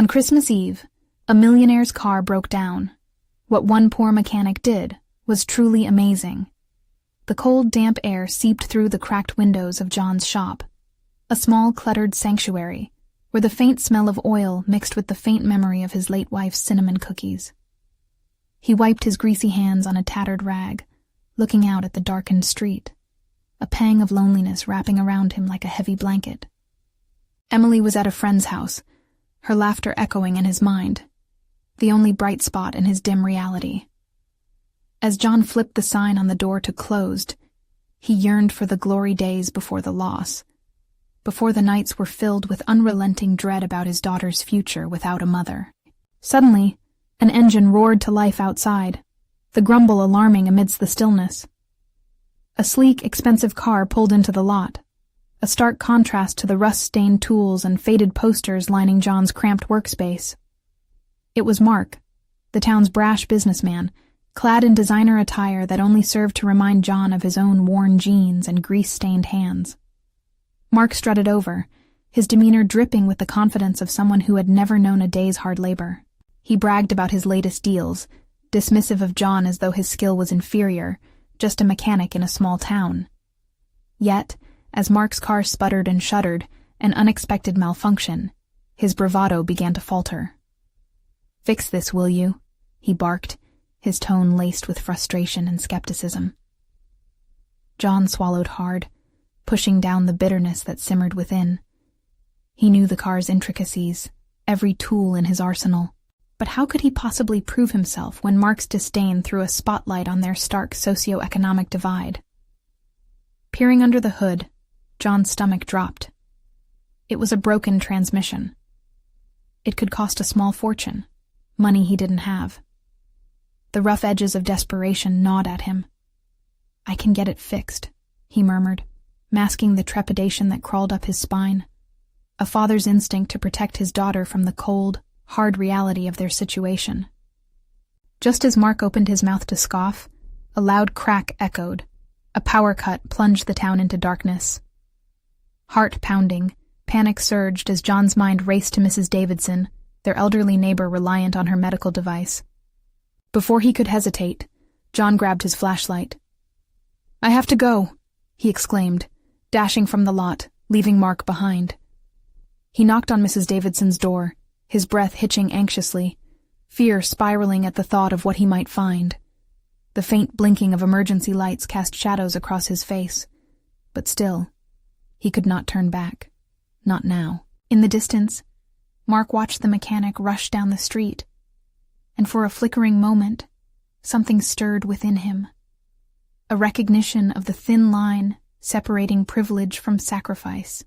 On Christmas Eve, a millionaire's car broke down. What one poor mechanic did was truly amazing. The cold, damp air seeped through the cracked windows of John's shop, a small, cluttered sanctuary where the faint smell of oil mixed with the faint memory of his late wife's cinnamon cookies. He wiped his greasy hands on a tattered rag, looking out at the darkened street, a pang of loneliness wrapping around him like a heavy blanket. Emily was at a friend's house, her laughter echoing in his mind, the only bright spot in his dim reality. As John flipped the sign on the door to closed, he yearned for the glory days before the loss, before the nights were filled with unrelenting dread about his daughter's future without a mother. Suddenly, an engine roared to life outside, the grumble alarming amidst the stillness. A sleek, expensive car pulled into the lot, a stark contrast to the rust-stained tools and faded posters lining John's cramped workspace. It was Mark, the town's brash businessman, clad in designer attire that only served to remind John of his own worn jeans and grease-stained hands. Mark strutted over, his demeanor dripping with the confidence of someone who had never known a day's hard labor. He bragged about his latest deals, dismissive of John as though his skill was inferior, just a mechanic in a small town. Yet, as Mark's car sputtered and shuddered, an unexpected malfunction, his bravado began to falter. "Fix this, will you?" he barked, his tone laced with frustration and skepticism. John swallowed hard, pushing down the bitterness that simmered within. He knew the car's intricacies, every tool in his arsenal, but how could he possibly prove himself when Mark's disdain threw a spotlight on their stark socioeconomic divide? Peering under the hood, John's stomach dropped. It was a broken transmission. It could cost a small fortune, money he didn't have. The rough edges of desperation gnawed at him. "I can get it fixed," he murmured, masking the trepidation that crawled up his spine, a father's instinct to protect his daughter from the cold, hard reality of their situation. Just as Mark opened his mouth to scoff, a loud crack echoed. A power cut plunged the town into darkness. Heart pounding, panic surged as John's mind raced to Mrs. Davidson, their elderly neighbor reliant on her medical device. Before he could hesitate, John grabbed his flashlight. "I have to go," he exclaimed, dashing from the lot, leaving Mark behind. He knocked on Mrs. Davidson's door, his breath hitching anxiously, fear spiraling at the thought of what he might find. The faint blinking of emergency lights cast shadows across his face, but still, he could not turn back. Not now. In the distance, Mark watched the mechanic rush down the street, and for a flickering moment, something stirred within him. A recognition of the thin line separating privilege from sacrifice.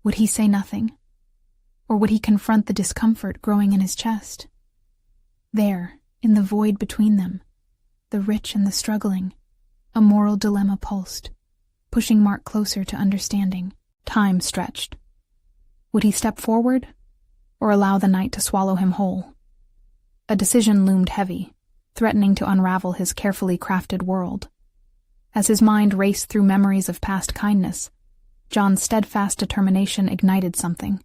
Would he say nothing? Or would he confront the discomfort growing in his chest? There, in the void between them, the rich and the struggling, a moral dilemma pulsed, pushing Mark closer to understanding. Time stretched. Would he step forward, or allow the night to swallow him whole? A decision loomed heavy, threatening to unravel his carefully crafted world. As his mind raced through memories of past kindness, John's steadfast determination ignited something.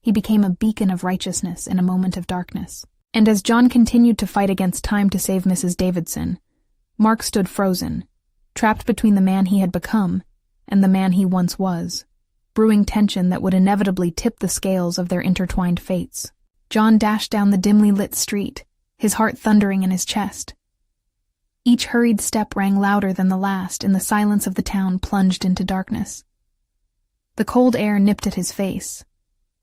He became a beacon of righteousness in a moment of darkness. And as John continued to fight against time to save Mrs. Davidson, Mark stood frozen, trapped between the man he had become and the man he once was, brewing tension that would inevitably tip the scales of their intertwined fates. John dashed down the dimly lit street, his heart thundering in his chest. Each hurried step rang louder than the last in the silence of the town plunged into darkness. The cold air nipped at his face,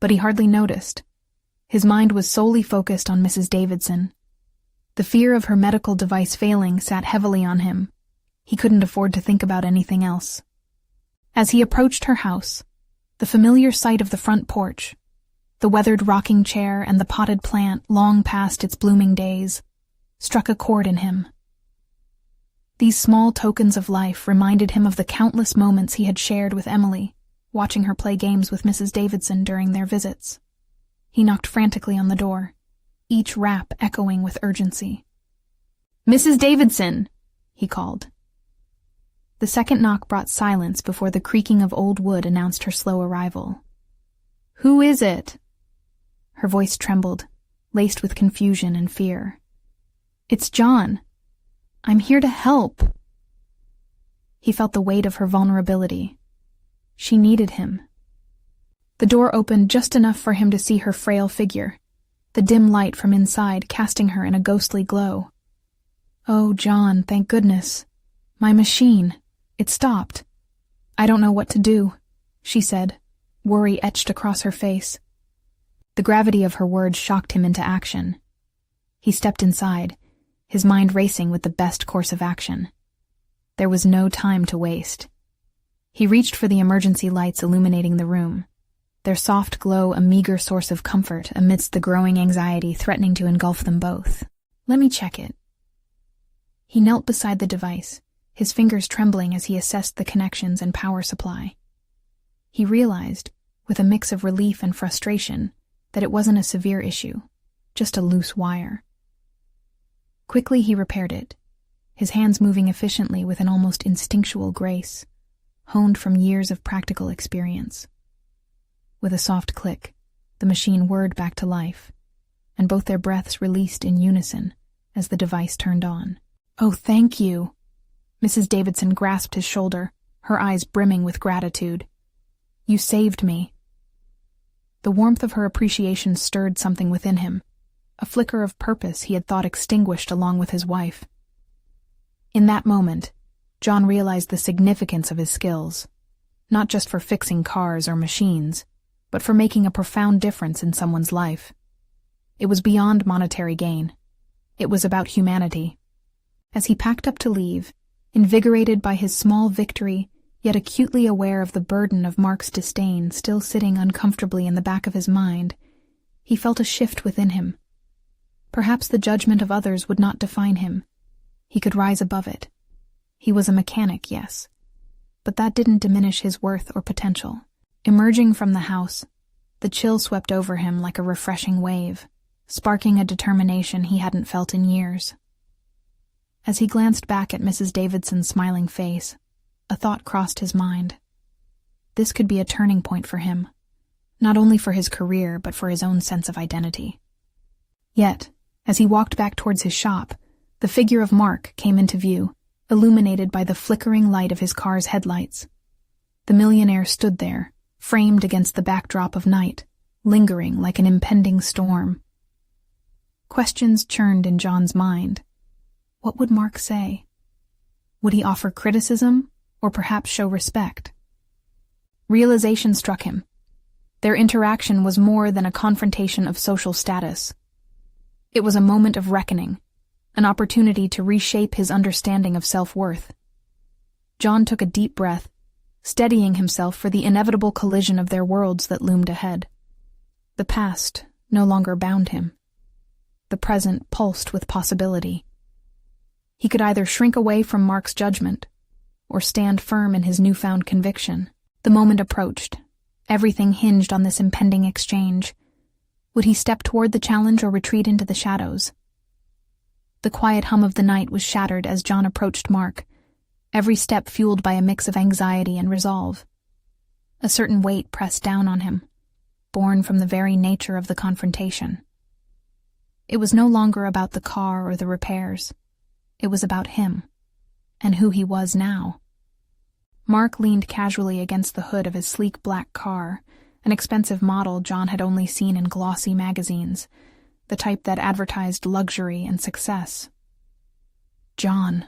but he hardly noticed. His mind was solely focused on Mrs. Davidson. The fear of her medical device failing sat heavily on him. He couldn't afford to think about anything else. As he approached her house, the familiar sight of the front porch, the weathered rocking chair and the potted plant long past its blooming days, struck a chord in him. These small tokens of life reminded him of the countless moments he had shared with Emily, watching her play games with Mrs. Davidson during their visits. He knocked frantically on the door, each rap echoing with urgency. "Mrs. Davidson!" he called. The second knock brought silence before the creaking of old wood announced her slow arrival. "Who is it?" Her voice trembled, laced with confusion and fear. "It's John. I'm here to help." He felt the weight of her vulnerability. She needed him. The door opened just enough for him to see her frail figure, the dim light from inside casting her in a ghostly glow. "Oh, John, thank goodness. My machine. It stopped. I don't know what to do," she said, worry etched across her face. The gravity of her words shocked him into action. He stepped inside, his mind racing with the best course of action. There was no time to waste. He reached for the emergency lights illuminating the room, their soft glow a meager source of comfort amidst the growing anxiety threatening to engulf them both. "Let me check it." He knelt beside the device, his fingers trembling as he assessed the connections and power supply. He realized, with a mix of relief and frustration, that it wasn't a severe issue, just a loose wire. Quickly he repaired it, his hands moving efficiently with an almost instinctual grace, honed from years of practical experience. With a soft click, the machine whirred back to life, and both their breaths released in unison as the device turned on. "Oh, thank you." Mrs. Davidson grasped his shoulder, her eyes brimming with gratitude. "You saved me." The warmth of her appreciation stirred something within him, a flicker of purpose he had thought extinguished along with his wife. In that moment, John realized the significance of his skills, not just for fixing cars or machines, but for making a profound difference in someone's life. It was beyond monetary gain. It was about humanity. As he packed up to leave, invigorated by his small victory, yet acutely aware of the burden of Mark's disdain still sitting uncomfortably in the back of his mind, he felt a shift within him. Perhaps the judgment of others would not define him. He could rise above it. He was a mechanic, yes, but that didn't diminish his worth or potential. Emerging from the house, the chill swept over him like a refreshing wave, sparking a determination he hadn't felt in years. As he glanced back at Mrs. Davidson's smiling face, a thought crossed his mind. This could be a turning point for him, not only for his career but for his own sense of identity. Yet, as he walked back towards his shop, the figure of Mark came into view, illuminated by the flickering light of his car's headlights. The millionaire stood there, framed against the backdrop of night, lingering like an impending storm. Questions churned in John's mind. What would Mark say? Would he offer criticism, or perhaps show respect? Realization struck him. Their interaction was more than a confrontation of social status. It was a moment of reckoning, an opportunity to reshape his understanding of self-worth. John took a deep breath, steadying himself for the inevitable collision of their worlds that loomed ahead. The past no longer bound him. The present pulsed with possibility. He could either shrink away from Mark's judgment, or stand firm in his newfound conviction. The moment approached. Everything hinged on this impending exchange. Would he step toward the challenge or retreat into the shadows? The quiet hum of the night was shattered as John approached Mark, every step fueled by a mix of anxiety and resolve. A certain weight pressed down on him, born from the very nature of the confrontation. It was no longer about the car or the repairs. It was about him, and who he was now. Mark leaned casually against the hood of his sleek black car, an expensive model John had only seen in glossy magazines, the type that advertised luxury and success. "John,"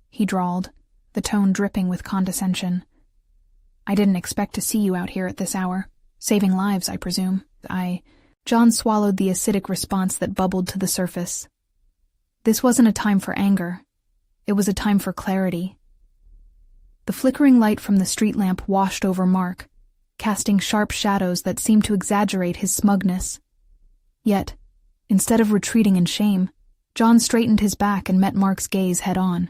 he drawled, the tone dripping with condescension. "I didn't expect to see you out here at this hour. Saving lives, I presume." John swallowed the acidic response that bubbled to the surface. This wasn't a time for anger. It was a time for clarity. The flickering light from the street lamp washed over Mark, casting sharp shadows that seemed to exaggerate his smugness. Yet, instead of retreating in shame, John straightened his back and met Mark's gaze head-on.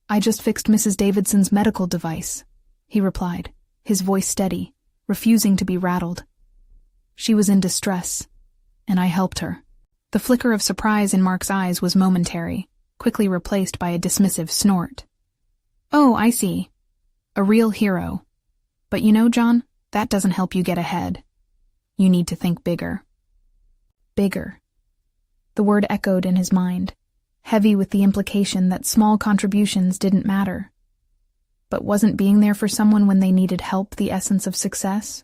"I just fixed Mrs. Davidson's medical device," he replied, his voice steady, refusing to be rattled. "She was in distress, and I helped her." The flicker of surprise in Mark's eyes was momentary, quickly replaced by a dismissive snort. "Oh, I see. A real hero. But you know, John, that doesn't help you get ahead. You need to think bigger." bigger. The word echoed in his mind, heavy with the implication that small contributions didn't matter. But wasn't being there for someone when they needed help the essence of success?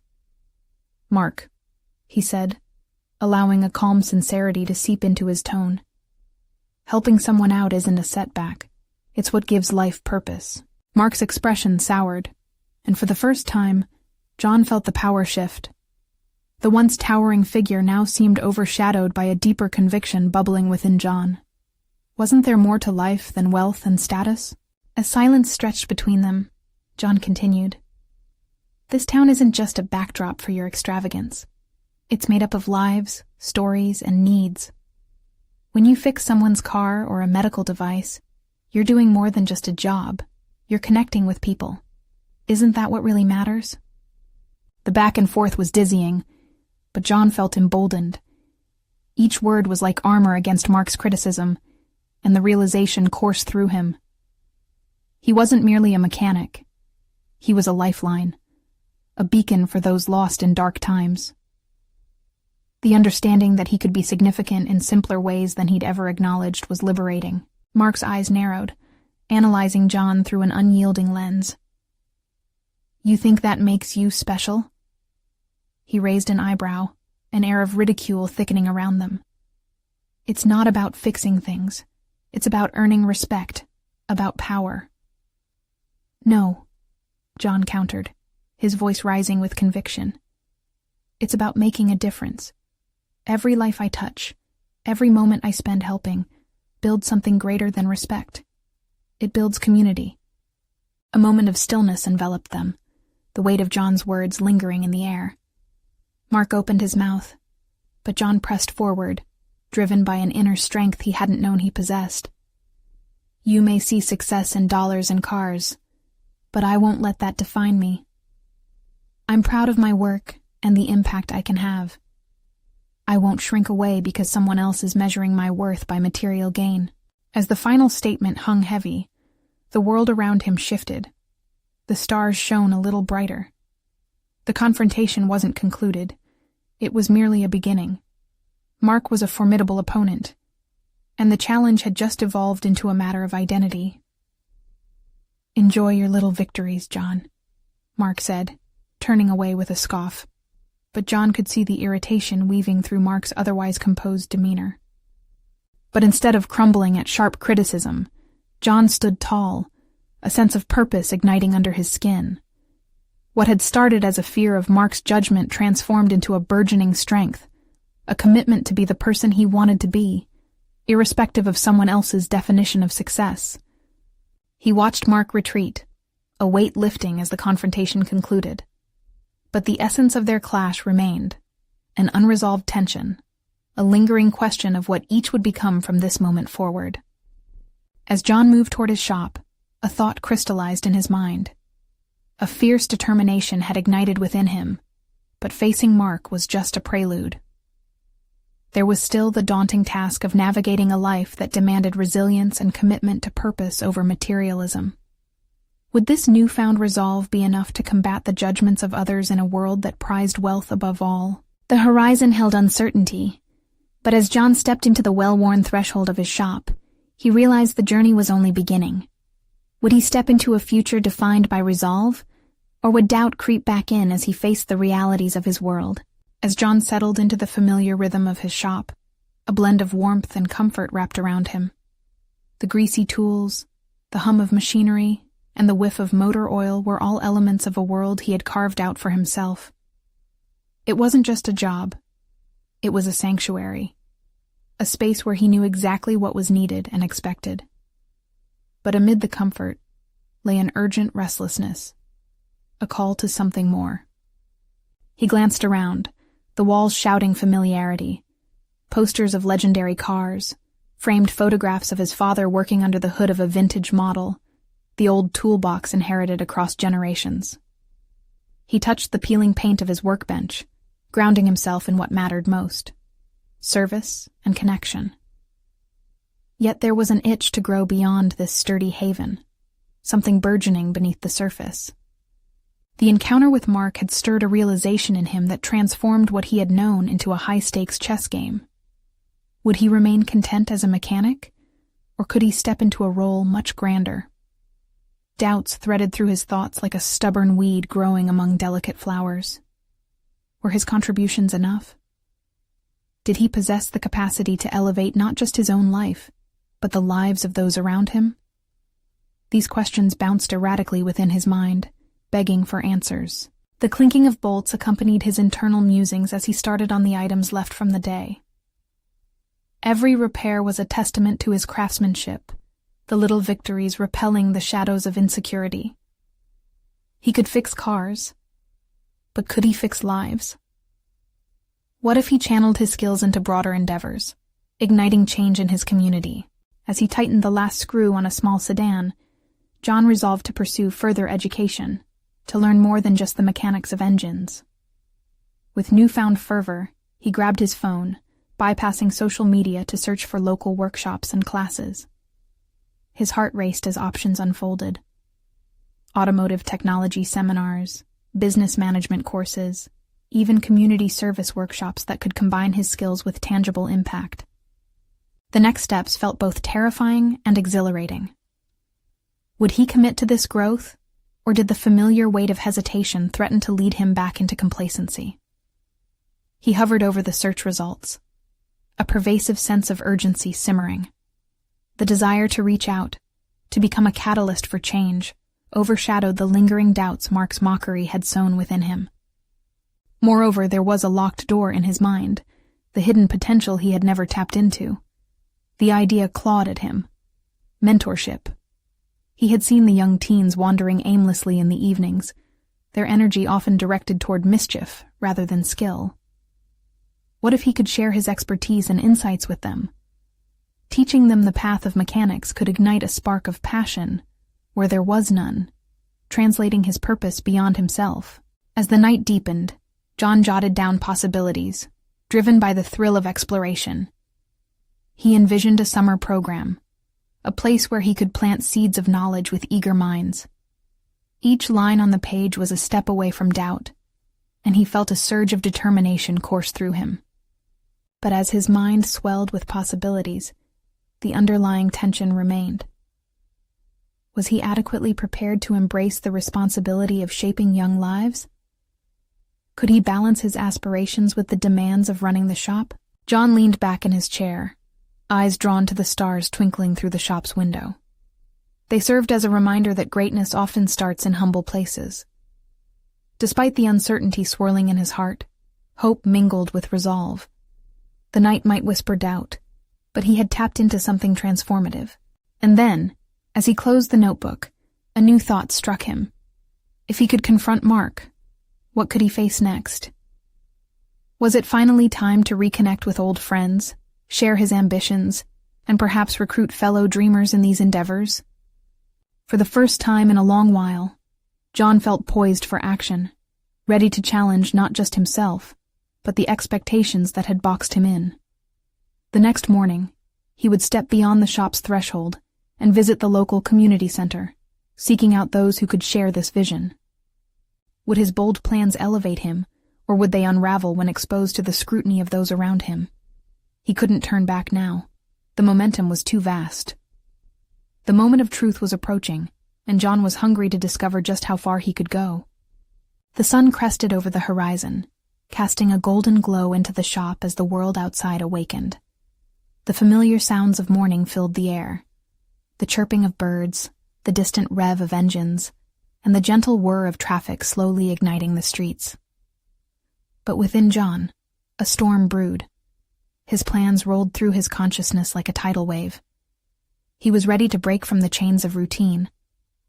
"Mark," he said, allowing a calm sincerity to seep into his tone. "Helping someone out isn't a setback. It's what gives life purpose." Mark's expression soured, and for the first time, John felt the power shift. The once towering figure now seemed overshadowed by a deeper conviction bubbling within John. Wasn't there more to life than wealth and status? As silence stretched between them, John continued, "This town isn't just a backdrop for your extravagance. It's made up of lives, stories, and needs. When you fix someone's car or a medical device, you're doing more than just a job. You're connecting with people. Isn't that what really matters?" The back and forth was dizzying, but John felt emboldened. Each word was like armor against Mark's criticism, and the realization coursed through him. He wasn't merely a mechanic. He was a lifeline, a beacon for those lost in dark times. The understanding that he could be significant in simpler ways than he'd ever acknowledged was liberating. Mark's eyes narrowed, analyzing John through an unyielding lens. "You think that makes you special?" He raised an eyebrow, an air of ridicule thickening around them. "It's not about fixing things. It's about earning respect, about power." "No," John countered, his voice rising with conviction. "It's about making a difference. Every life I touch, every moment I spend helping, builds something greater than respect. It builds community." A moment of stillness enveloped them, the weight of John's words lingering in the air. Mark opened his mouth, but John pressed forward, driven by an inner strength he hadn't known he possessed. "You may see success in dollars and cars, but I won't let that define me. I'm proud of my work and the impact I can have. I won't shrink away because someone else is measuring my worth by material gain." As the final statement hung heavy, the world around him shifted. The stars shone a little brighter. The confrontation wasn't concluded. It was merely a beginning. Mark was a formidable opponent, and the challenge had just evolved into a matter of identity. "Enjoy your little victories, John," Mark said, turning away with a scoff. But John could see the irritation weaving through Mark's otherwise composed demeanor. But instead of crumbling at sharp criticism, John stood tall, a sense of purpose igniting under his skin. What had started as a fear of Mark's judgment transformed into a burgeoning strength, a commitment to be the person he wanted to be, irrespective of someone else's definition of success. He watched Mark retreat, a weight lifting as the confrontation concluded. But the essence of their clash remained, an unresolved tension, a lingering question of what each would become from this moment forward. As John moved toward his shop, a thought crystallized in his mind. A fierce determination had ignited within him, but facing Mark was just a prelude. There was still the daunting task of navigating a life that demanded resilience and commitment to purpose over materialism. Would this newfound resolve be enough to combat the judgments of others in a world that prized wealth above all? The horizon held uncertainty, but as John stepped into the well-worn threshold of his shop, he realized the journey was only beginning. Would he step into a future defined by resolve, or would doubt creep back in as he faced the realities of his world? As John settled into the familiar rhythm of his shop, a blend of warmth and comfort wrapped around him. The greasy tools, the hum of machinery, and the whiff of motor oil were all elements of a world he had carved out for himself. It wasn't just a job. It was a sanctuary, a space where he knew exactly what was needed and expected. But amid the comfort lay an urgent restlessness, a call to something more. He glanced around, the walls shouting familiarity, posters of legendary cars, framed photographs of his father working under the hood of a vintage model, the old toolbox inherited across generations. He touched the peeling paint of his workbench, grounding himself in what mattered most: service and connection. Yet there was an itch to grow beyond this sturdy haven, something burgeoning beneath the surface. The encounter with Mark had stirred a realization in him that transformed what he had known into a high-stakes chess game. Would he remain content as a mechanic, or could he step into a role much grander? Doubts threaded through his thoughts like a stubborn weed growing among delicate flowers. Were his contributions enough? Did he possess the capacity to elevate not just his own life, but the lives of those around him? These questions bounced erratically within his mind, begging for answers. The clinking of bolts accompanied his internal musings as he started on the items left from the day. Every repair was a testament to his craftsmanship, the little victories repelling the shadows of insecurity. He could fix cars, but could he fix lives? What if he channeled his skills into broader endeavors, igniting change in his community? As he tightened the last screw on a small sedan, John resolved to pursue further education, to learn more than just the mechanics of engines. With newfound fervor, he grabbed his phone, bypassing social media to search for local workshops and classes. His heart raced as options unfolded. Automotive technology seminars, business management courses, even community service workshops that could combine his skills with tangible impact. The next steps felt both terrifying and exhilarating. Would he commit to this growth, or did the familiar weight of hesitation threaten to lead him back into complacency? He hovered over the search results, a pervasive sense of urgency simmering. The desire to reach out, to become a catalyst for change, overshadowed the lingering doubts Mark's mockery had sown within him. Moreover, there was a locked door in his mind, the hidden potential he had never tapped into. The idea clawed at him. Mentorship. He had seen the young teens wandering aimlessly in the evenings, their energy often directed toward mischief rather than skill. What if he could share his expertise and insights with them? Teaching them the path of mechanics could ignite a spark of passion where there was none, translating his purpose beyond himself. As the night deepened, John jotted down possibilities, driven by the thrill of exploration. He envisioned a summer program, a place where he could plant seeds of knowledge with eager minds. Each line on the page was a step away from doubt, and he felt a surge of determination course through him. But as his mind swelled with possibilities, the underlying tension remained. Was he adequately prepared to embrace the responsibility of shaping young lives? Could he balance his aspirations with the demands of running the shop? John leaned back in his chair, eyes drawn to the stars twinkling through the shop's window. They served as a reminder that greatness often starts in humble places. Despite the uncertainty swirling in his heart, hope mingled with resolve. The night might whisper doubt, but he had tapped into something transformative. And then, as he closed the notebook, a new thought struck him. If he could confront Mark, what could he face next? Was it finally time to reconnect with old friends, share his ambitions, and perhaps recruit fellow dreamers in these endeavors? For the first time in a long while, John felt poised for action, ready to challenge not just himself, but the expectations that had boxed him in. The next morning, he would step beyond the shop's threshold and visit the local community center, seeking out those who could share this vision. Would his bold plans elevate him, or would they unravel when exposed to the scrutiny of those around him? He couldn't turn back now. The momentum was too vast. The moment of truth was approaching, and John was hungry to discover just how far he could go. The sun crested over the horizon, casting a golden glow into the shop as the world outside awakened. The familiar sounds of morning filled the air. The chirping of birds, the distant rev of engines, and the gentle whir of traffic slowly igniting the streets. But within John, a storm brewed. His plans rolled through his consciousness like a tidal wave. He was ready to break from the chains of routine,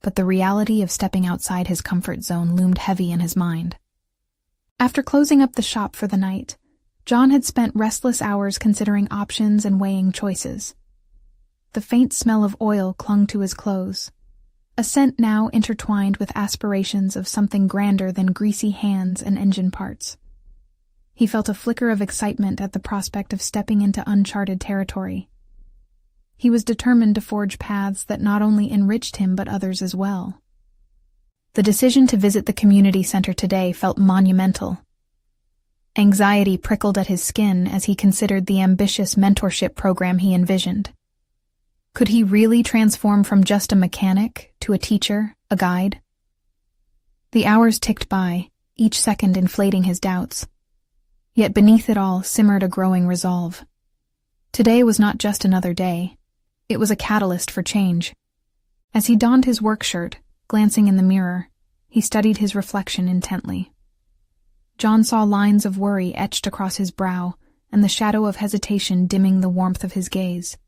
but the reality of stepping outside his comfort zone loomed heavy in his mind. After closing up the shop for the night, John had spent restless hours considering options and weighing choices. The faint smell of oil clung to his clothes, a scent now intertwined with aspirations of something grander than greasy hands and engine parts. He felt a flicker of excitement at the prospect of stepping into uncharted territory. He was determined to forge paths that not only enriched him but others as well. The decision to visit the community center today felt monumental. Anxiety prickled at his skin as he considered the ambitious mentorship program he envisioned. Could he really transform from just a mechanic to a teacher, a guide? The hours ticked by, each second inflating his doubts. Yet beneath it all simmered a growing resolve. Today was not just another day. It was a catalyst for change. As he donned his work shirt, glancing in the mirror, he studied his reflection intently. John saw lines of worry etched across his brow and the shadow of hesitation dimming the warmth of his gaze.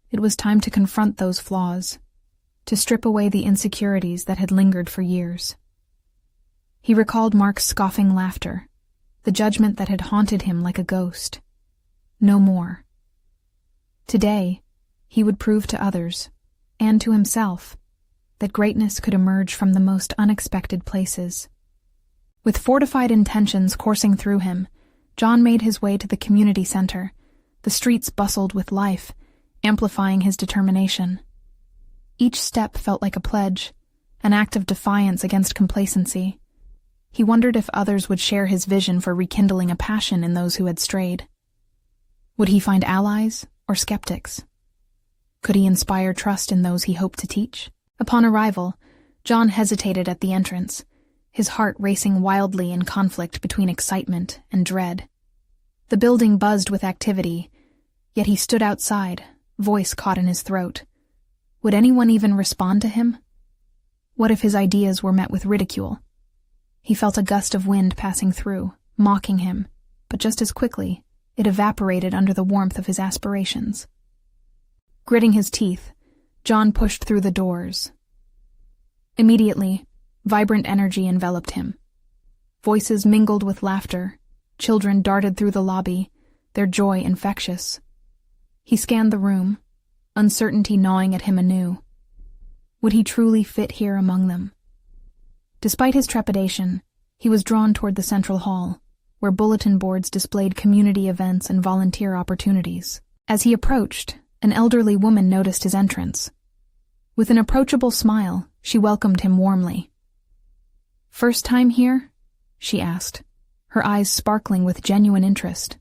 It was time to confront those flaws, to strip away the insecurities that had lingered for years. He recalled Mark's scoffing laughter, the judgment that had haunted him like a ghost. No more. Today, he would prove to others, and to himself, that greatness could emerge from the most unexpected places. With fortified intentions coursing through him, John made his way to the community center. The streets bustled with life, amplifying his determination. Each step felt like a pledge, an act of defiance against complacency. He wondered if others would share his vision for rekindling a passion in those who had strayed. Would he find allies or skeptics? Could he inspire trust in those he hoped to teach? Upon arrival, John hesitated at the entrance, his heart racing wildly in conflict between excitement and dread. The building buzzed with activity, yet he stood outside, voice caught in his throat. Would anyone even respond to him? What if his ideas were met with ridicule? He felt a gust of wind passing through, mocking him, but just as quickly, it evaporated under the warmth of his aspirations. Gritting his teeth, John pushed through the doors. Immediately, vibrant energy enveloped him. Voices mingled with laughter, children darted through the lobby, their joy infectious. He scanned the room, uncertainty gnawing at him anew. Would he truly fit here among them? Despite his trepidation, he was drawn toward the central hall, where bulletin boards displayed community events and volunteer opportunities. As he approached, an elderly woman noticed his entrance. With an approachable smile, she welcomed him warmly. "First time here?" she asked, her eyes sparkling with genuine interest.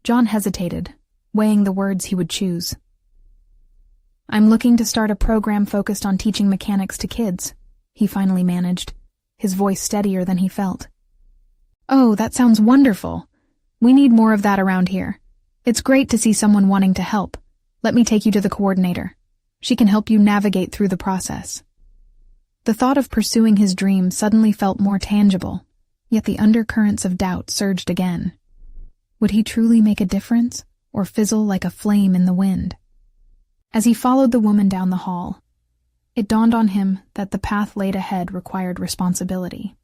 John hesitated, weighing the words he would choose. "I'm looking to start a program focused on teaching mechanics to kids," he finally managed, his voice steadier than he felt. "Oh, that sounds wonderful. We need more of that around here. It's great to see someone wanting to help. Let me take you to the coordinator. She can help you navigate through the process." The thought of pursuing his dream suddenly felt more tangible, yet the undercurrents of doubt surged again. Would he truly make a difference, or fizzle like a flame in the wind? As he followed the woman down the hall, it dawned on him that the path laid ahead required responsibility.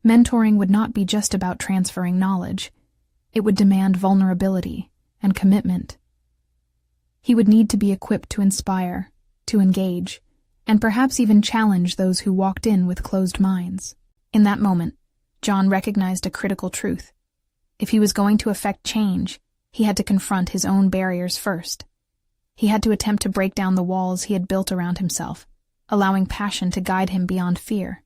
Mentoring would not be just about transferring knowledge. It would demand vulnerability and commitment. He would need to be equipped to inspire, to engage, and perhaps even challenge those who walked in with closed minds. In that moment, John recognized a critical truth. If he was going to effect change, he had to confront his own barriers first. He had to attempt to break down the walls he had built around himself, allowing passion to guide him beyond fear.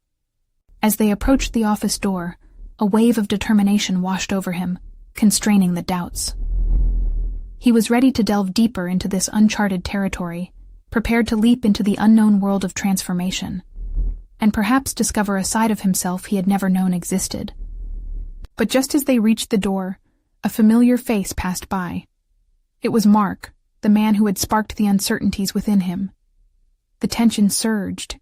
As they approached the office door, a wave of determination washed over him, constraining the doubts. He was ready to delve deeper into this uncharted territory, prepared to leap into the unknown world of transformation, and perhaps discover a side of himself he had never known existed. But just as they reached the door, a familiar face passed by. It was Mark, the man who had sparked the uncertainties within him. The tension surged.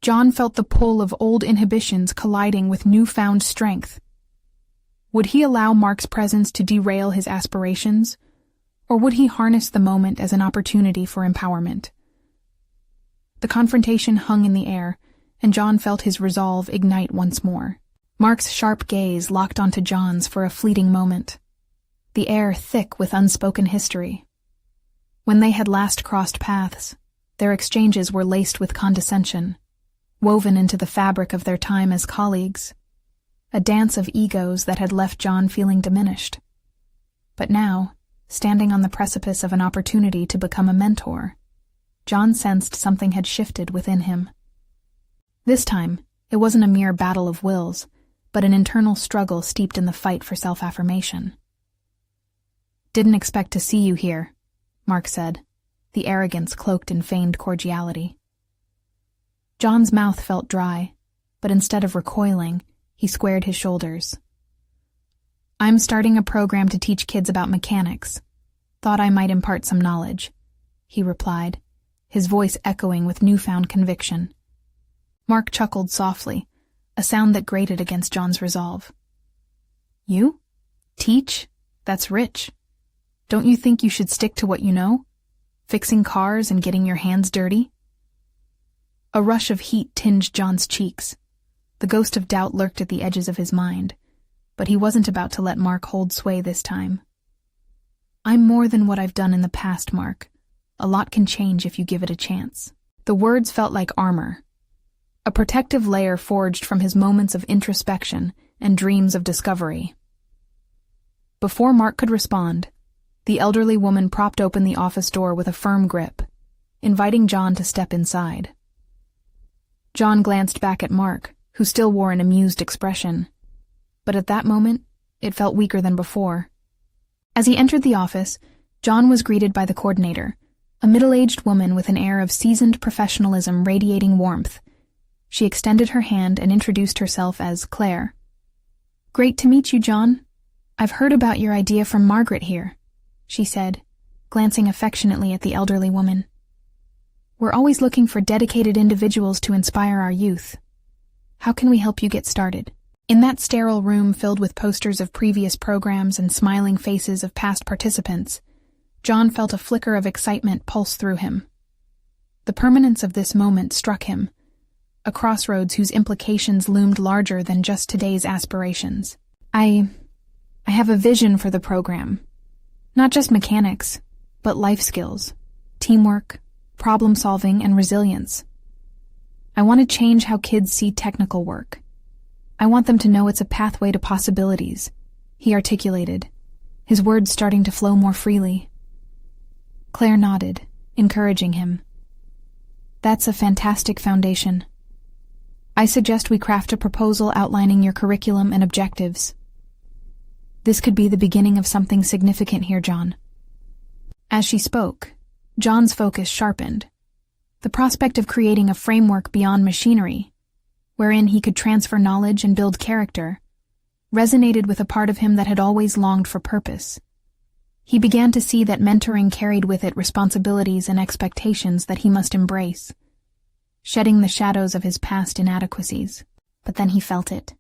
John felt the pull of old inhibitions colliding with newfound strength. Would he allow Mark's presence to derail his aspirations, or would he harness the moment as an opportunity for empowerment? The confrontation hung in the air, and John felt his resolve ignite once more. Mark's sharp gaze locked onto John's for a fleeting moment, the air thick with unspoken history. When they had last crossed paths, their exchanges were laced with condescension, woven into the fabric of their time as colleagues, a dance of egos that had left John feeling diminished. But now, standing on the precipice of an opportunity to become a mentor, John sensed something had shifted within him. This time, it wasn't a mere battle of wills, but an internal struggle steeped in the fight for self-affirmation. "Didn't expect to see you here," Mark said, the arrogance cloaked in feigned cordiality. John's mouth felt dry, but instead of recoiling, he squared his shoulders. "I'm starting a program to teach kids about mechanics. Thought I might impart some knowledge," he replied, his voice echoing with newfound conviction. Mark chuckled softly, a sound that grated against John's resolve. "You? Teach? That's rich. Don't you think you should stick to what you know? Fixing cars and getting your hands dirty?" A rush of heat tinged John's cheeks. The ghost of doubt lurked at the edges of his mind, but he wasn't about to let Mark hold sway this time. "I'm more than what I've done in the past, Mark. A lot can change if you give it a chance." The words felt like armor, a protective layer forged from his moments of introspection and dreams of discovery. Before Mark could respond, the elderly woman propped open the office door with a firm grip, inviting John to step inside. John glanced back at Mark, who still wore an amused expression, but at that moment, it felt weaker than before. As he entered the office, John was greeted by the coordinator, a middle-aged woman with an air of seasoned professionalism radiating warmth. She extended her hand and introduced herself as Claire. "Great to meet you, John. I've heard about your idea from Margaret here," she said, glancing affectionately at the elderly woman. "We're always looking for dedicated individuals to inspire our youth. How can we help you get started?" In that sterile room filled with posters of previous programs and smiling faces of past participants, John felt a flicker of excitement pulse through him. The permanence of this moment struck him, a crossroads whose implications loomed larger than just today's aspirations. I have a vision for the program. Not just mechanics, but life skills, teamwork, problem-solving, and resilience. I want to change how kids see technical work. I want them to know it's a pathway to possibilities," he articulated, his words starting to flow more freely. Claire nodded, encouraging him. "That's a fantastic foundation. I suggest we craft a proposal outlining your curriculum and objectives. This could be the beginning of something significant here, John." As she spoke, John's focus sharpened. The prospect of creating a framework beyond machinery, wherein he could transfer knowledge and build character, resonated with a part of him that had always longed for purpose. He began to see that mentoring carried with it responsibilities and expectations that he must embrace, shedding the shadows of his past inadequacies. But then he felt it.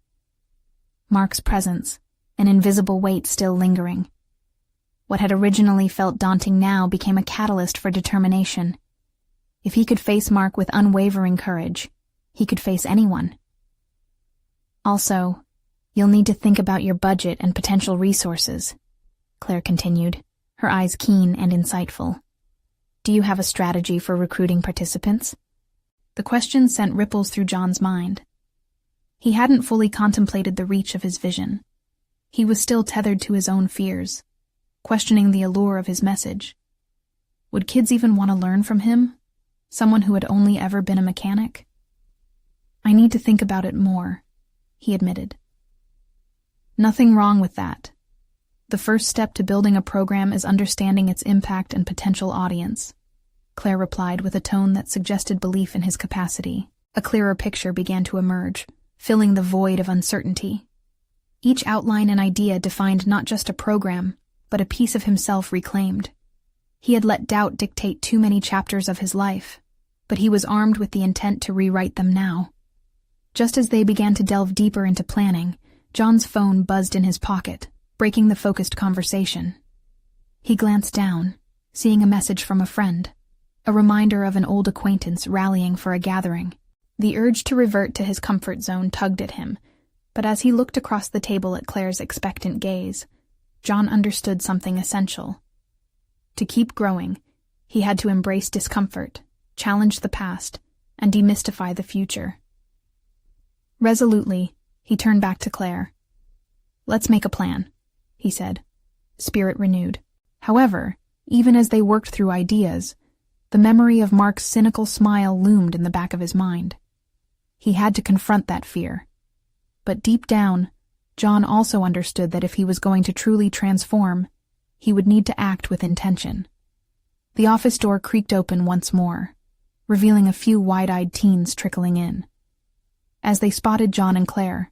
Mark's presence, an invisible weight still lingering. What had originally felt daunting now became a catalyst for determination. If he could face Mark with unwavering courage, he could face anyone. "Also, you'll need to think about your budget and potential resources," Claire continued, her eyes keen and insightful. "Do you have a strategy for recruiting participants?" The question sent ripples through John's mind. He hadn't fully contemplated the reach of his vision. He was still tethered to his own fears, questioning the allure of his message. Would kids even want to learn from him, someone who had only ever been a mechanic? "I need to think about it more," he admitted. "Nothing wrong with that. The first step to building a program is understanding its impact and potential audience," Claire replied with a tone that suggested belief in his capacity. A clearer picture began to emerge, filling the void of uncertainty. Each outline and idea defined not just a program, but a piece of himself reclaimed. He had let doubt dictate too many chapters of his life, but he was armed with the intent to rewrite them now. Just as they began to delve deeper into planning, John's phone buzzed in his pocket, breaking the focused conversation. He glanced down, seeing a message from a friend, a reminder of an old acquaintance rallying for a gathering. The urge to revert to his comfort zone tugged at him, but as he looked across the table at Claire's expectant gaze, John understood something essential. To keep growing, he had to embrace discomfort, challenge the past, and demystify the future. Resolutely, he turned back to Claire. "Let's make a plan," he said, spirit renewed. However, even as they worked through ideas, the memory of Mark's cynical smile loomed in the back of his mind. He had to confront that fear. But deep down, John also understood that if he was going to truly transform, he would need to act with intention. The office door creaked open once more, revealing a few wide-eyed teens trickling in. As they spotted John and Claire,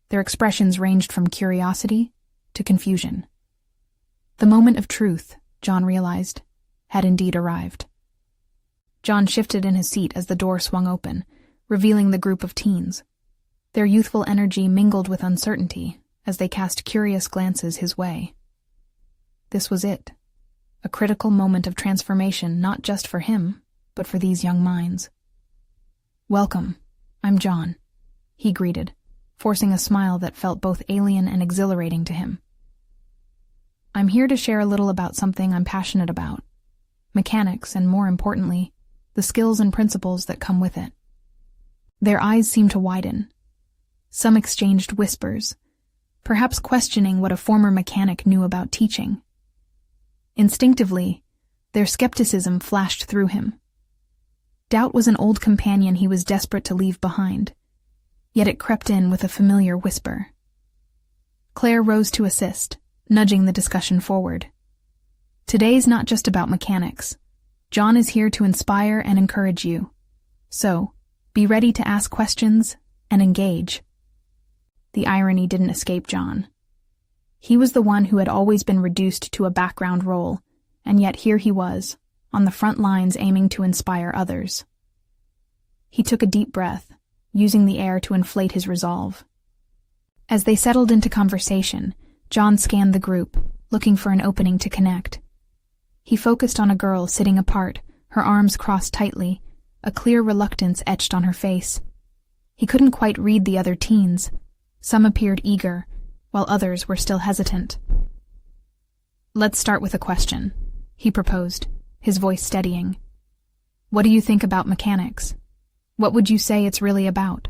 their expressions ranged from curiosity to confusion. The moment of truth, John realized, had indeed arrived. John shifted in his seat as the door swung open, revealing the group of teens. Their youthful energy mingled with uncertainty as they cast curious glances his way. This was it, a critical moment of transformation not just for him, but for these young minds. "Welcome, I'm John," he greeted, forcing a smile that felt both alien and exhilarating to him. "I'm here to share a little about something I'm passionate about, mechanics and, more importantly, the skills and principles that come with it." Their eyes seemed to widen. Some exchanged whispers, perhaps questioning what a former mechanic knew about teaching. Instinctively, their skepticism flashed through him. Doubt was an old companion he was desperate to leave behind, yet it crept in with a familiar whisper. Claire rose to assist, nudging the discussion forward. "Today's not just about mechanics. John is here to inspire and encourage you. So, be ready to ask questions and engage." The irony didn't escape John. He was the one who had always been reduced to a background role, and yet here he was, on the front lines aiming to inspire others. He took a deep breath, using the air to inflate his resolve. As they settled into conversation, John scanned the group, looking for an opening to connect. He focused on a girl sitting apart, her arms crossed tightly, a clear reluctance etched on her face. He couldn't quite read the other teens. Some appeared eager, while others were still hesitant. "Let's start with a question," he proposed, his voice steadying. "What do you think about mechanics? What would you say it's really about?"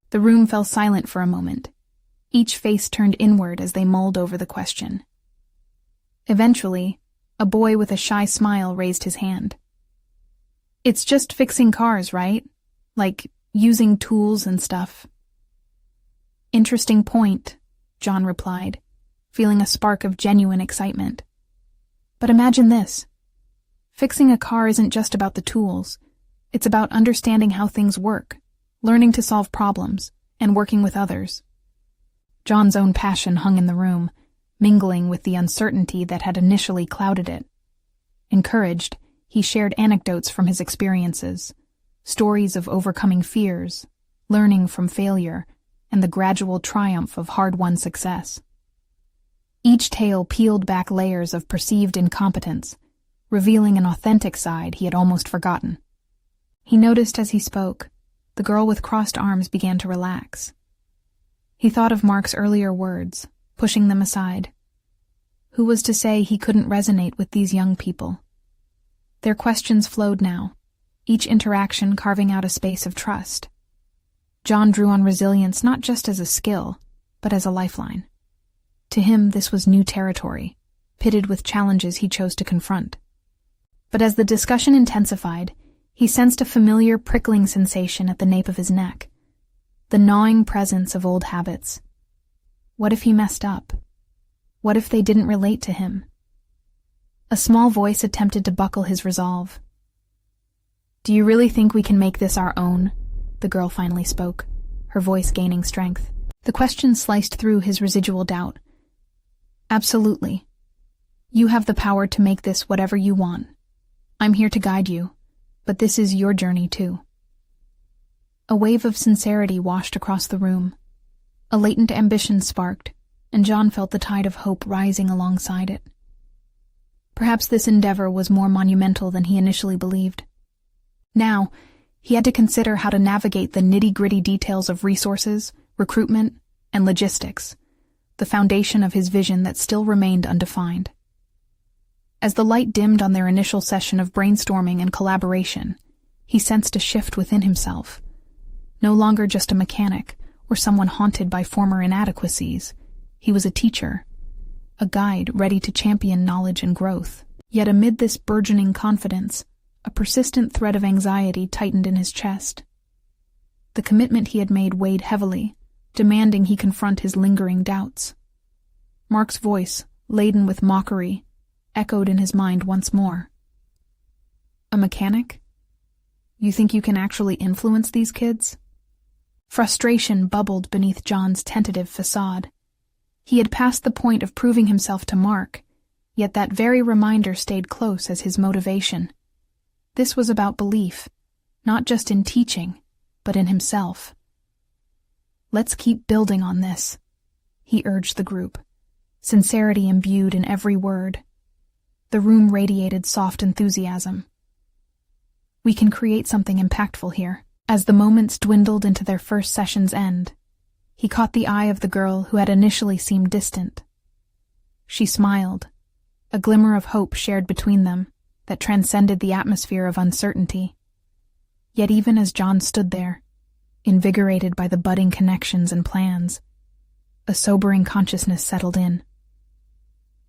The room fell silent for a moment. Each face turned inward as they mulled over the question. Eventually, a boy with a shy smile raised his hand. "It's just fixing cars, right? Like, using tools and stuff." "Interesting point," John replied, feeling a spark of genuine excitement. "But imagine this. Fixing a car isn't just about the tools. It's about understanding how things work, learning to solve problems, and working with others." John's own passion hung in the room, mingling with the uncertainty that had initially clouded it. Encouraged, he shared anecdotes from his experiences, stories of overcoming fears, learning from failure, and the gradual triumph of hard-won success. Each tale peeled back layers of perceived incompetence, revealing an authentic side he had almost forgotten. He noticed as he spoke, the girl with crossed arms began to relax. He thought of Mark's earlier words, pushing them aside. Who was to say he couldn't resonate with these young people? Their questions flowed now, each interaction carving out a space of trust. John drew on resilience not just as a skill, but as a lifeline. To him, this was new territory, pitted with challenges he chose to confront. But as the discussion intensified, he sensed a familiar prickling sensation at the nape of his neck, the gnawing presence of old habits. What if he messed up? What if they didn't relate to him? A small voice attempted to buckle his resolve. "Do you really think we can make this our own?" The girl finally spoke, her voice gaining strength. The question sliced through his residual doubt. "Absolutely. You have the power to make this whatever you want. I'm here to guide you, but this is your journey too." A wave of sincerity washed across the room. A latent ambition sparked, and John felt the tide of hope rising alongside it. Perhaps this endeavor was more monumental than he initially believed. Now, he had to consider how to navigate the nitty-gritty details of resources, recruitment, and logistics, the foundation of his vision that still remained undefined. As the light dimmed on their initial session of brainstorming and collaboration, he sensed a shift within himself. No longer just a mechanic or someone haunted by former inadequacies, he was a teacher, a guide ready to champion knowledge and growth. Yet amid this burgeoning confidence, a persistent thread of anxiety tightened in his chest. The commitment he had made weighed heavily, demanding he confront his lingering doubts. Mark's voice, laden with mockery, echoed in his mind once more. A mechanic? You think you can actually influence these kids? Frustration bubbled beneath John's tentative facade. He had passed the point of proving himself to Mark, yet that very reminder stayed close as his motivation. This was about belief, not just in teaching, but in himself. Let's keep building on this, he urged the group, sincerity imbued in every word. The room radiated soft enthusiasm. We can create something impactful here. As the moments dwindled into their first session's end, he caught the eye of the girl who had initially seemed distant. She smiled, a glimmer of hope shared between them that transcended the atmosphere of uncertainty. Yet even as John stood there, invigorated by the budding connections and plans, a sobering consciousness settled in.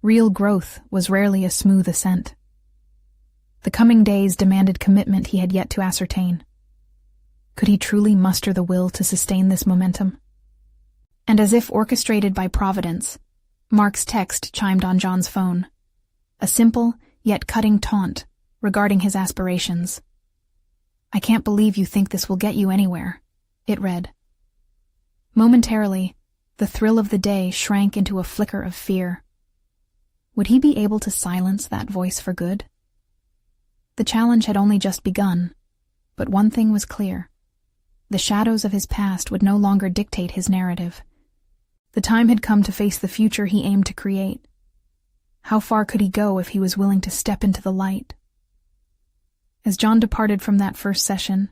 Real growth was rarely a smooth ascent. The coming days demanded commitment he had yet to ascertain. Could he truly muster the will to sustain this momentum? And as if orchestrated by Providence, Mark's text chimed on John's phone. A simple, yet cutting taunt regarding his aspirations. "I can't believe you think this will get you anywhere," it read. Momentarily, the thrill of the day shrank into a flicker of fear. Would he be able to silence that voice for good? The challenge had only just begun, but one thing was clear. The shadows of his past would no longer dictate his narrative. The time had come to face the future he aimed to create. How far could he go if he was willing to step into the light? As John departed from that first session,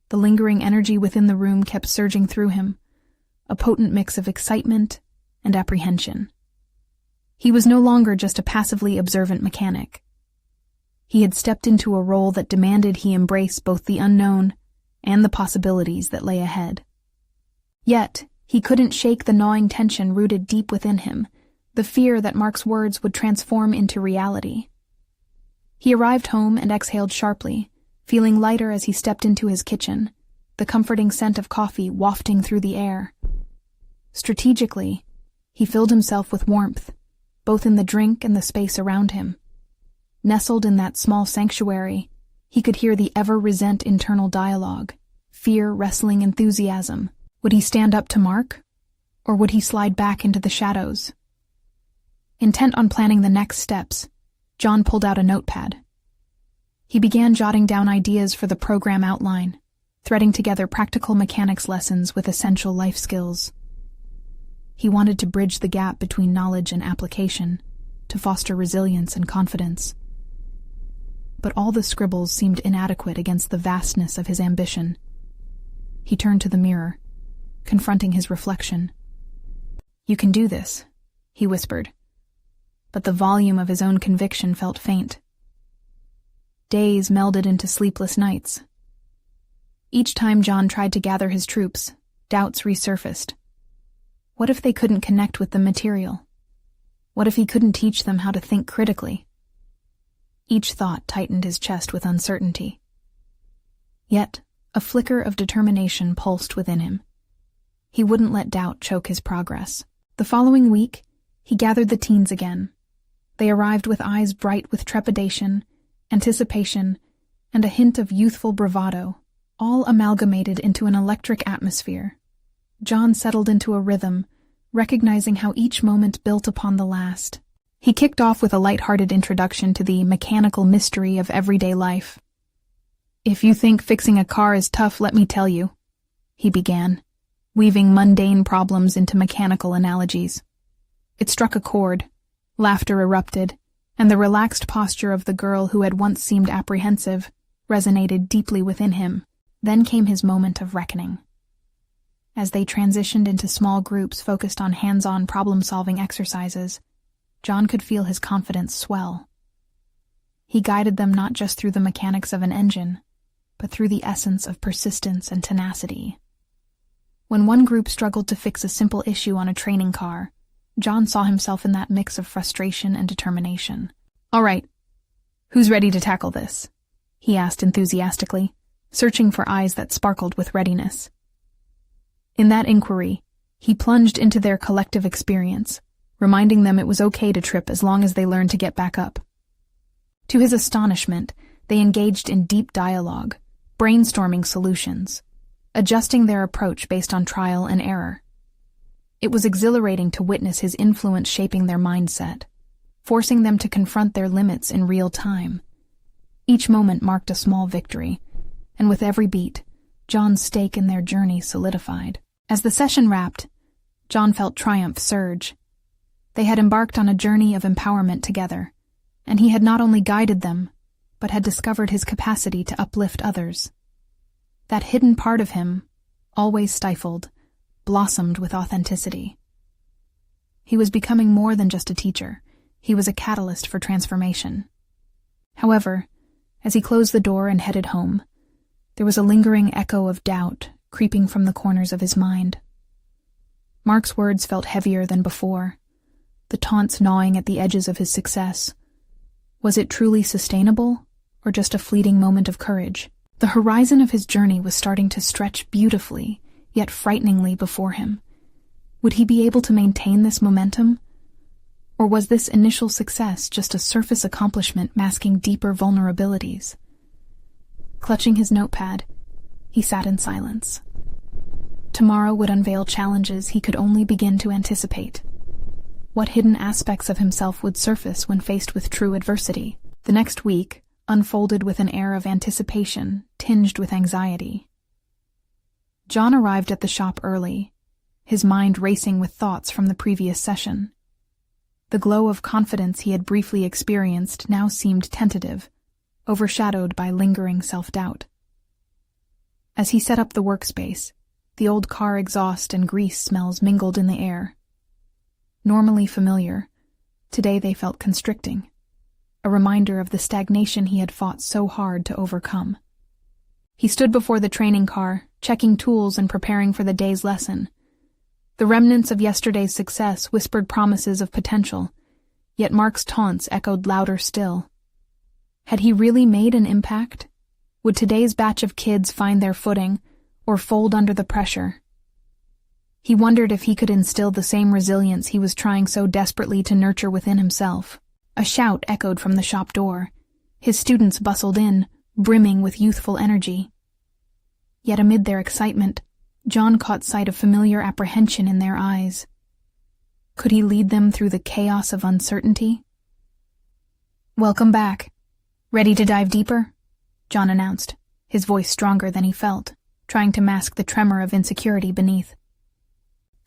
the lingering energy within the room kept surging through him, a potent mix of excitement and apprehension. He was no longer just a passively observant mechanic. He had stepped into a role that demanded he embrace both the unknown and the possibilities that lay ahead. Yet, he couldn't shake the gnawing tension rooted deep within him, the fear that Mark's words would transform into reality. He arrived home and exhaled sharply, feeling lighter as he stepped into his kitchen, the comforting scent of coffee wafting through the air. Strategically, he filled himself with warmth, both in the drink and the space around him. Nestled in that small sanctuary, he could hear the ever-resent internal dialogue, fear wrestling enthusiasm. Would he stand up to Mark, or would he slide back into the shadows? Intent on planning the next steps, John pulled out a notepad. He began jotting down ideas for the program outline, threading together practical mechanics lessons with essential life skills. He wanted to bridge the gap between knowledge and application, to foster resilience and confidence. But all the scribbles seemed inadequate against the vastness of his ambition. He turned to the mirror, confronting his reflection. "You can do this," he whispered, but the volume of his own conviction felt faint. Days melded into sleepless nights. Each time John tried to gather his troops, doubts resurfaced. What if they couldn't connect with the material? What if he couldn't teach them how to think critically? Each thought tightened his chest with uncertainty. Yet, a flicker of determination pulsed within him. He wouldn't let doubt choke his progress. The following week, he gathered the teens again. They arrived with eyes bright with trepidation, anticipation, and a hint of youthful bravado, all amalgamated into an electric atmosphere. John settled into a rhythm, recognizing how each moment built upon the last. He kicked off with a light-hearted introduction to the mechanical mystery of everyday life. "If you think fixing a car is tough, let me tell you," he began, weaving mundane problems into mechanical analogies. It struck a chord, laughter erupted, and the relaxed posture of the girl who had once seemed apprehensive resonated deeply within him. Then came his moment of reckoning. As they transitioned into small groups focused on hands-on problem-solving exercises, John could feel his confidence swell. He guided them not just through the mechanics of an engine, but through the essence of persistence and tenacity. When one group struggled to fix a simple issue on a training car, John saw himself in that mix of frustration and determination. "All right, who's ready to tackle this?" he asked enthusiastically, searching for eyes that sparkled with readiness. In that inquiry, He plunged into their collective experience, reminding them it was okay to trip as long as they learned to get back up. To his astonishment, they engaged in deep dialogue, brainstorming solutions, adjusting their approach based on trial and error. It was exhilarating to witness his influence shaping their mindset, forcing them to confront their limits in real time. Each moment marked a small victory, and with every beat, John's stake in their journey solidified. As the session wrapped, John felt triumph surge. They had embarked on a journey of empowerment together, and he had not only guided them, but had discovered his capacity to uplift others. That hidden part of him, always stifled, blossomed with authenticity. He was becoming more than just a teacher. He was a catalyst for transformation. However, as he closed the door and headed home, there was a lingering echo of doubt creeping from the corners of his mind. Mark's words felt heavier than before, the taunts gnawing at the edges of his success. Was it truly sustainable, or just a fleeting moment of courage? The horizon of his journey was starting to stretch beautifully, yet frighteningly before him. Would he be able to maintain this momentum? Or was this initial success just a surface accomplishment masking deeper vulnerabilities? Clutching his notepad, he sat in silence. Tomorrow would unveil challenges he could only begin to anticipate. What hidden aspects of himself would surface when faced with true adversity? The next week unfolded with an air of anticipation tinged with anxiety. John arrived at the shop early, his mind racing with thoughts from the previous session. The glow of confidence he had briefly experienced now seemed tentative, overshadowed by lingering self-doubt. As he set up the workspace, the old car exhaust and grease smells mingled in the air. Normally familiar, today they felt constricting, a reminder of the stagnation he had fought so hard to overcome. He stood before the training car, checking tools and preparing for the day's lesson. The remnants of yesterday's success whispered promises of potential, yet Mark's taunts echoed louder still. Had he really made an impact? Would today's batch of kids find their footing, or fold under the pressure? He wondered if he could instill the same resilience he was trying so desperately to nurture within himself. A shout echoed from the shop door. His students bustled in, brimming with youthful energy. Yet amid their excitement, John caught sight of familiar apprehension in their eyes. Could he lead them through the chaos of uncertainty? "Welcome back. Ready to dive deeper?" John announced, his voice stronger than he felt, trying to mask the tremor of insecurity beneath.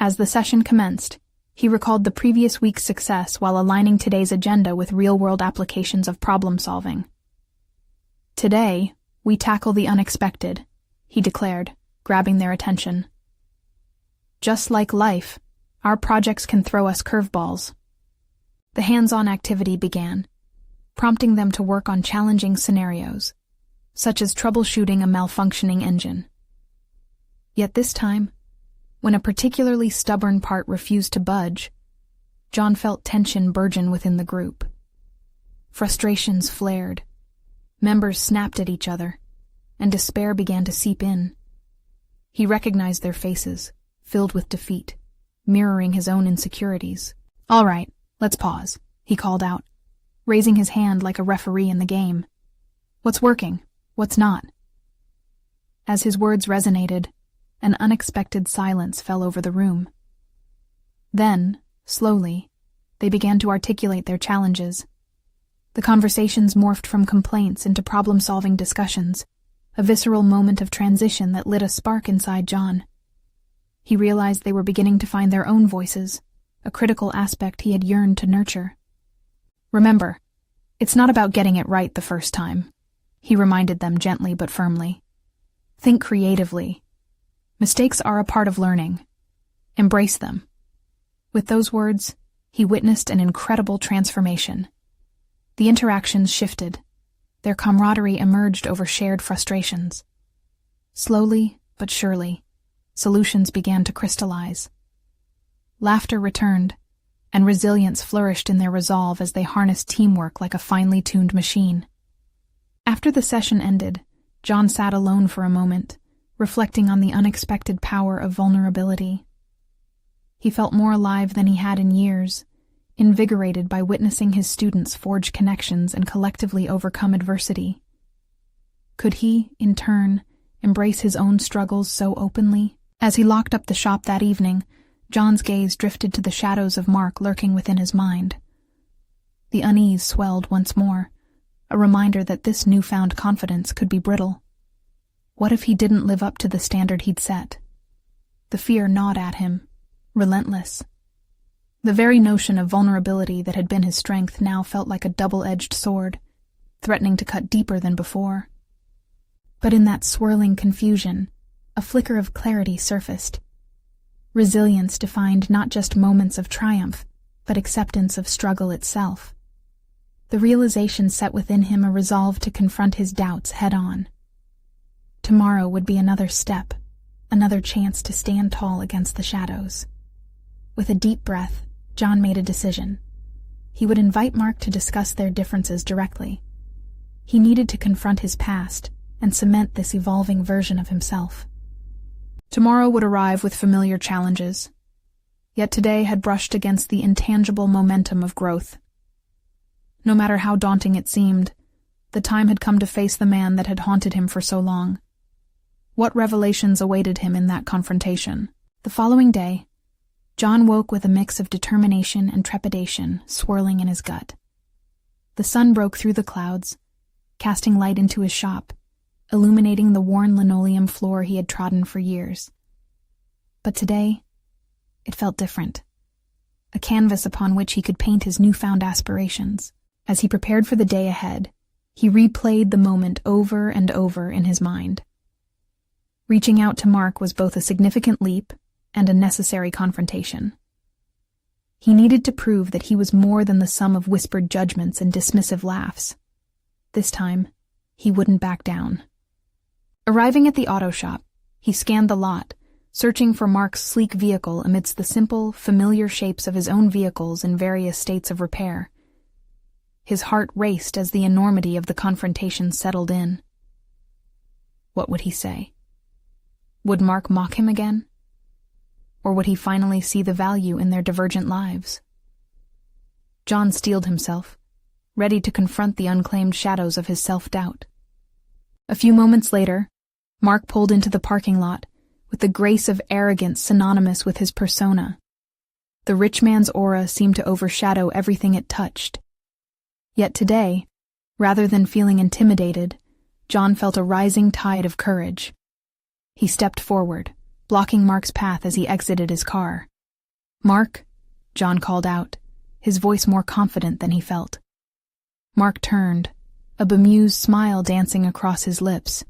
As the session commenced, he recalled the previous week's success while aligning today's agenda with real-world applications of problem-solving. "Today, we tackle the unexpected," he declared, grabbing their attention. "Just like life, our projects can throw us curveballs." The hands-on activity began, prompting them to work on challenging scenarios, such as troubleshooting a malfunctioning engine. Yet this time, when a particularly stubborn part refused to budge, John felt tension burgeon within the group. Frustrations flared, members snapped at each other, and despair began to seep in. He recognized their faces, filled with defeat, mirroring his own insecurities. "All right, let's pause," he called out, raising his hand like a referee in the game. "What's working? What's not?" As his words resonated, an unexpected silence fell over the room. Then, slowly, they began to articulate their challenges. The conversations morphed from complaints into problem-solving discussions, a visceral moment of transition that lit a spark inside John. He realized they were beginning to find their own voices, a critical aspect he had yearned to nurture. "Remember, it's not about getting it right the first time," he reminded them gently but firmly. "Think creatively. Mistakes are a part of learning. Embrace them." With those words, he witnessed an incredible transformation. The interactions shifted. Their camaraderie emerged over shared frustrations. Slowly but surely, solutions began to crystallize. Laughter returned, and resilience flourished in their resolve as they harnessed teamwork like a finely tuned machine. After the session ended, John sat alone for a moment, reflecting on the unexpected power of vulnerability. He felt more alive than he had in years, invigorated by witnessing his students forge connections and collectively overcome adversity. Could he, in turn, embrace his own struggles so openly? As he locked up the shop that evening, John's gaze drifted to the shadows of Mark lurking within his mind. The unease swelled once more, a reminder that this newfound confidence could be brittle. What if he didn't live up to the standard he'd set? The fear gnawed at him, relentless. The very notion of vulnerability that had been his strength now felt like a double-edged sword, threatening to cut deeper than before. But in that swirling confusion, a flicker of clarity surfaced. Resilience defined not just moments of triumph, but acceptance of struggle itself. The realization set within him a resolve to confront his doubts head-on. Tomorrow would be another step, another chance to stand tall against the shadows. With a deep breath, John made a decision. He would invite Mark to discuss their differences directly. He needed to confront his past and cement this evolving version of himself. Tomorrow would arrive with familiar challenges, yet today had brushed against the intangible momentum of growth. No matter how daunting it seemed, the time had come to face the man that had haunted him for so long. What revelations awaited him in that confrontation? The following day, John woke with a mix of determination and trepidation swirling in his gut. The sun broke through the clouds, casting light into his shop, illuminating the worn linoleum floor he had trodden for years. But today, it felt different. A canvas upon which he could paint his newfound aspirations. As he prepared for the day ahead, he replayed the moment over and over in his mind. Reaching out to Mark was both a significant leap and a necessary confrontation. He needed to prove that he was more than the sum of whispered judgments and dismissive laughs. This time, he wouldn't back down. Arriving at the auto shop, he scanned the lot, searching for Mark's sleek vehicle amidst the simple, familiar shapes of his own vehicles in various states of repair. His heart raced as the enormity of the confrontation settled in. What would he say? Would Mark mock him again? Or would he finally see the value in their divergent lives? John steeled himself, ready to confront the unclaimed shadows of his self-doubt. A few moments later, Mark pulled into the parking lot, with the grace of arrogance synonymous with his persona. The rich man's aura seemed to overshadow everything it touched. Yet today, rather than feeling intimidated, John felt a rising tide of courage. He stepped forward, blocking Mark's path as he exited his car. "Mark," John called out, his voice more confident than he felt. Mark turned, a bemused smile dancing across his lips.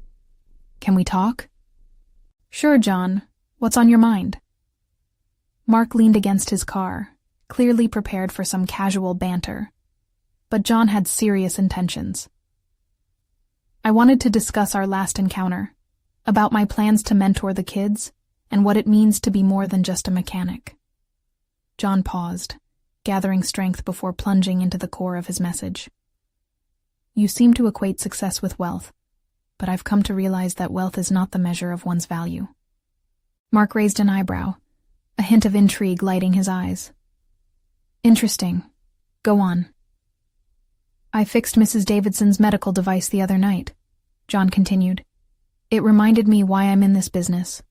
"Can we talk?" "Sure, John. What's on your mind?" Mark leaned against his car, clearly prepared for some casual banter. But John had serious intentions. "I wanted to discuss our last encounter, about my plans to mentor the kids, and what it means to be more than just a mechanic." John paused, gathering strength before plunging into the core of his message. "You seem to equate success with wealth, but I've come to realize that wealth is not the measure of one's value." Mark raised an eyebrow, a hint of intrigue lighting his eyes. "Interesting. Go on." "I fixed Mrs. Davidson's medical device the other night," John continued. "It reminded me why I'm in this business.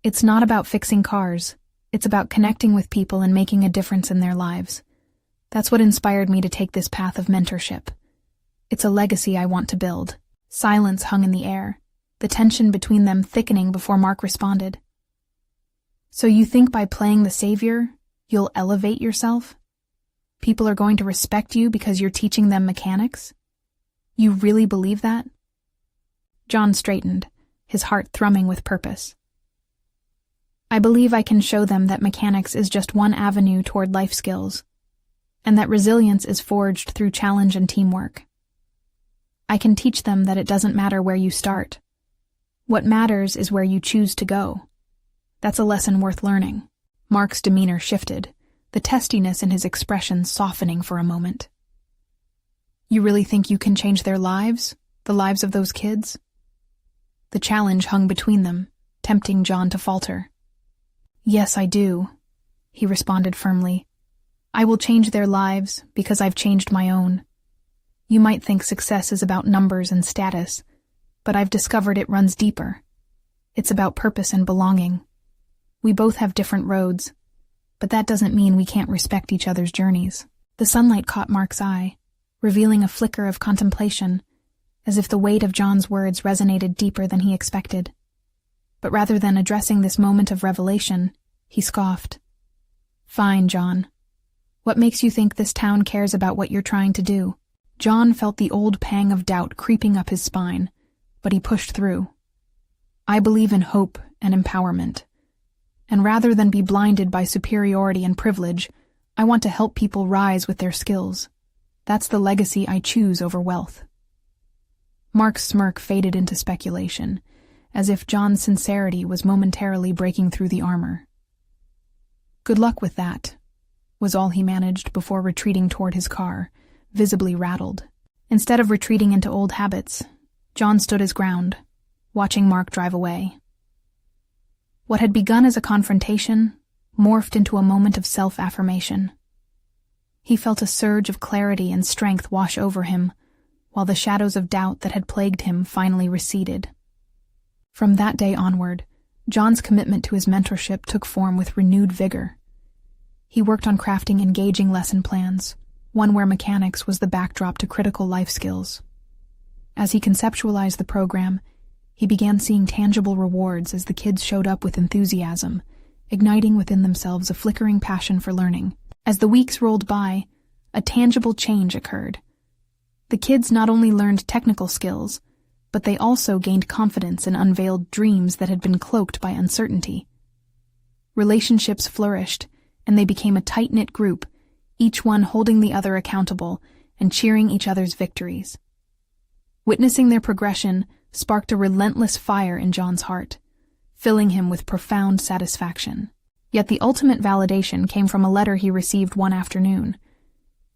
It's not about fixing cars. It's about connecting with people and making a difference in their lives. That's what inspired me to take this path of mentorship. It's a legacy I want to build." Silence hung in the air, the tension between them thickening before Mark responded. "So you think by playing the savior, you'll elevate yourself? People are going to respect you because you're teaching them mechanics? You really believe that?" John straightened, his heart thrumming with purpose. "I believe I can show them that mechanics is just one avenue toward life skills, and that resilience is forged through challenge and teamwork. I can teach them that it doesn't matter where you start. What matters is where you choose to go. That's a lesson worth learning." Mark's demeanor shifted, the testiness in his expression softening for a moment. "You really think you can change their lives, the lives of those kids?" The challenge hung between them, tempting John to falter. "Yes, I do," he responded firmly. "I will change their lives because I've changed my own. You might think success is about numbers and status, but I've discovered it runs deeper. It's about purpose and belonging. We both have different roads, but that doesn't mean we can't respect each other's journeys." The sunlight caught Mark's eye, revealing a flicker of contemplation, as if the weight of John's words resonated deeper than he expected. But rather than addressing this moment of revelation, he scoffed. "Fine, John. What makes you think this town cares about what you're trying to do?" John felt the old pang of doubt creeping up his spine, but he pushed through. "I believe in hope and empowerment. And rather than be blinded by superiority and privilege, I want to help people rise with their skills. That's the legacy I choose over wealth." Mark's smirk faded into speculation, as if John's sincerity was momentarily breaking through the armor. "Good luck with that," was all he managed before retreating toward his car, visibly rattled. Instead of retreating into old habits, John stood his ground, watching Mark drive away. What had begun as a confrontation morphed into a moment of self-affirmation. He felt a surge of clarity and strength wash over him, while the shadows of doubt that had plagued him finally receded. From that day onward, John's commitment to his mentorship took form with renewed vigor. He worked on crafting engaging lesson plans, one where mechanics was the backdrop to critical life skills. As he conceptualized the program, he began seeing tangible rewards as the kids showed up with enthusiasm, igniting within themselves a flickering passion for learning. As the weeks rolled by, a tangible change occurred. The kids not only learned technical skills, but they also gained confidence and unveiled dreams that had been cloaked by uncertainty. Relationships flourished, and they became a tight-knit group, each one holding the other accountable and cheering each other's victories. Witnessing their progression sparked a relentless fire in John's heart, filling him with profound satisfaction. Yet the ultimate validation came from a letter he received one afternoon.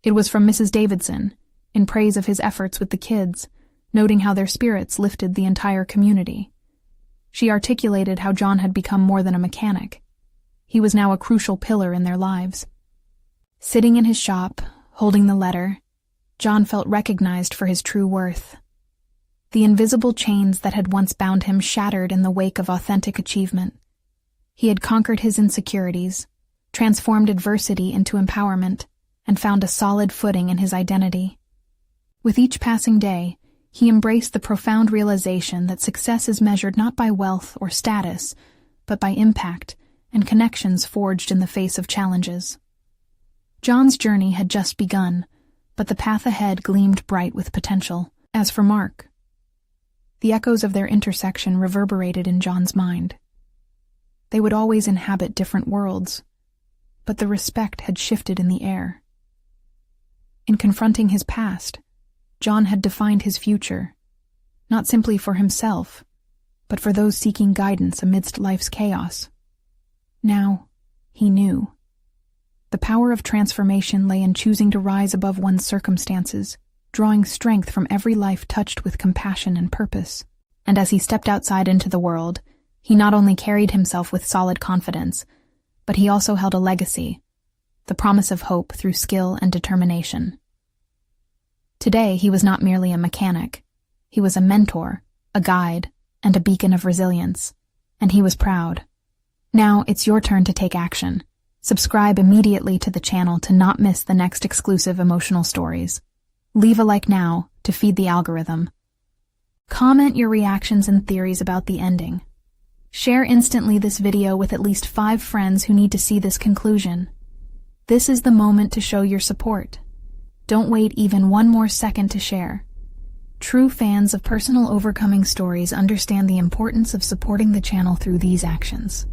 It was from Mrs. Davidson, in praise of his efforts with the kids, noting how their spirits lifted the entire community. She articulated how John had become more than a mechanic. He was now a crucial pillar in their lives. Sitting in his shop, holding the letter, John felt recognized for his true worth. The invisible chains that had once bound him shattered in the wake of authentic achievement. He had conquered his insecurities, transformed adversity into empowerment, and found a solid footing in his identity. With each passing day, he embraced the profound realization that success is measured not by wealth or status, but by impact and connections forged in the face of challenges. John's journey had just begun, but the path ahead gleamed bright with potential. As for Mark, the echoes of their intersection reverberated in John's mind. They would always inhabit different worlds, but the respect had shifted in the air. In confronting his past, John had defined his future, not simply for himself, but for those seeking guidance amidst life's chaos. Now, he knew. The power of transformation lay in choosing to rise above one's circumstances, drawing strength from every life touched with compassion and purpose. And as he stepped outside into the world, he not only carried himself with solid confidence, but he also held a legacy, the promise of hope through skill and determination. Today, he was not merely a mechanic. He was a mentor, a guide, and a beacon of resilience. And he was proud. Now, it's your turn to take action. Subscribe immediately to the channel to not miss the next exclusive emotional stories. Leave a like now to feed the algorithm. Comment your reactions and theories about the ending. Share instantly this video with at least 5 friends who need to see this conclusion. This is the moment to show your support. Don't wait even one more second to share. True fans of personal overcoming stories understand the importance of supporting the channel through these actions.